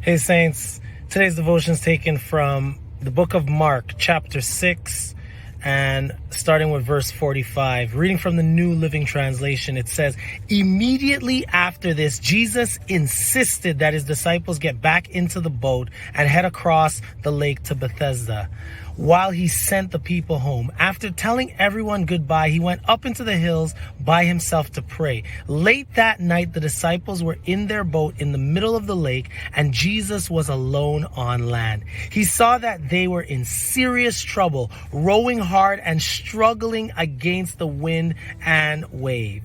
Hey Saints, today's devotion is taken from the book of Mark, chapter 6, and starting with verse 45. Reading from the New Living Translation, it says, "Immediately after this, Jesus insisted that his disciples get back into the boat and head across the lake to Bethesda, while he sent the people home. After telling everyone goodbye, he went up into the hills by himself to pray. Late that night, the disciples were in their boat in the middle of the lake, and Jesus was alone on land. He saw that they were in serious trouble, rowing hard and struggling against the wind and wave.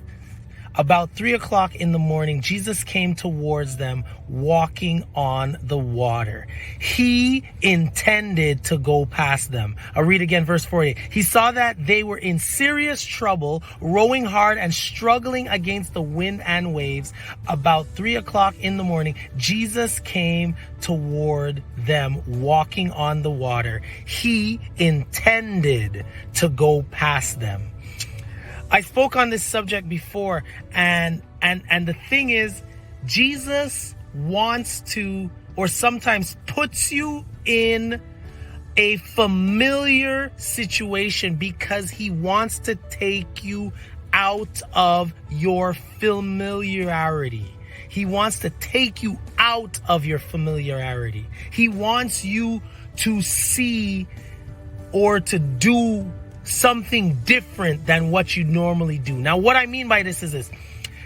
About 3 o'clock in the morning, Jesus came towards them walking on the water. He intended to go past them." I'll read again, verse 48. "He saw that they were in serious trouble, rowing hard and struggling against the wind and waves. About 3 o'clock in the morning, Jesus came toward them walking on the water. He intended to go past them." I spoke on this subject before, and the thing is, Jesus wants to, or sometimes puts you in a familiar situation because he wants to take you out of your familiarity. He wants to take you out of your familiarity. He wants you to see or to do something different than what you normally do. Now, what I mean by this is this.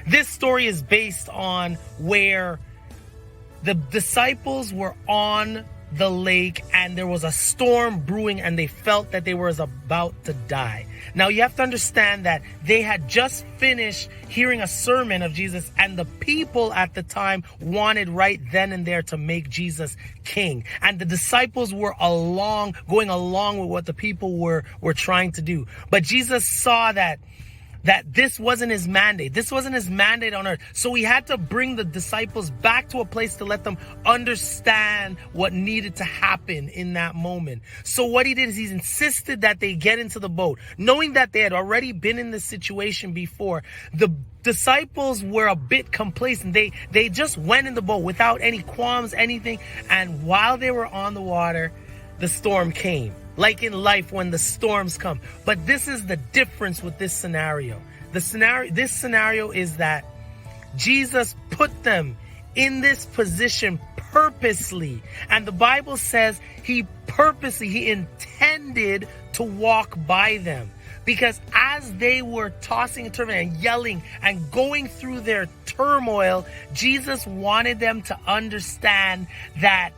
This story is based on where the disciples were on the lake and there was a storm brewing and they felt that they were about to die. Now, you have to understand that they had just finished hearing a sermon of Jesus, and the people at the time wanted right then and there to make Jesus king. And the disciples were going along with what the people were trying to do. But Jesus saw that this wasn't his mandate. This wasn't his mandate on earth. So he had to bring the disciples back to a place to let them understand what needed to happen in that moment. So what he did is he insisted that they get into the boat. Knowing that they had already been in this situation before, the disciples were a bit complacent. They just went in the boat without any qualms, anything. And while they were on the water, the storm came. Like in life when the storms come. But this is the difference with this scenario. This scenario is that Jesus put them in this position purposely. And the Bible says he intended to walk by them. Because as they were tossing and turning and yelling and going through their turmoil, Jesus wanted them to understand that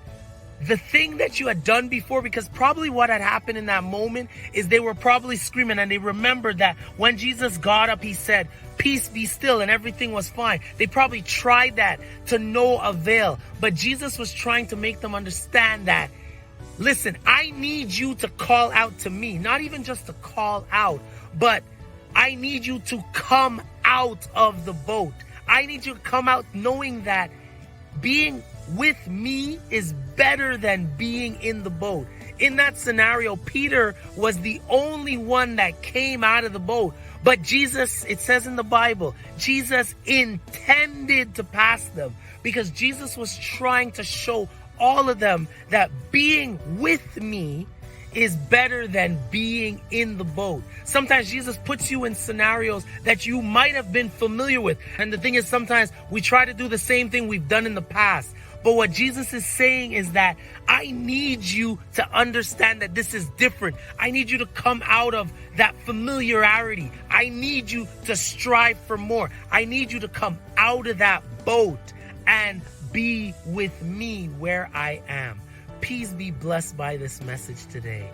the thing that you had done before, because probably what had happened in that moment is they were probably screaming, and they remembered that when Jesus got up, he said, "Peace, be still," and everything was fine. They probably tried that to no avail. But Jesus was trying to make them understand that, listen, I need you to call out to me. Not even just to call out, but I need you to come out of the boat. I need you to come out knowing that being with me is better than being in the boat. In that scenario, Peter was the only one that came out of the boat. But Jesus, it says in the Bible, Jesus intended to pass them because Jesus was trying to show all of them that being with me is better than being in the boat. Sometimes Jesus puts you in scenarios that you might have been familiar with. And the thing is, sometimes we try to do the same thing we've done in the past. But what Jesus is saying is that I need you to understand that this is different. I need you to come out of that familiarity. I need you to strive for more. I need you to come out of that boat and be with me where I am. Please be blessed by this message today.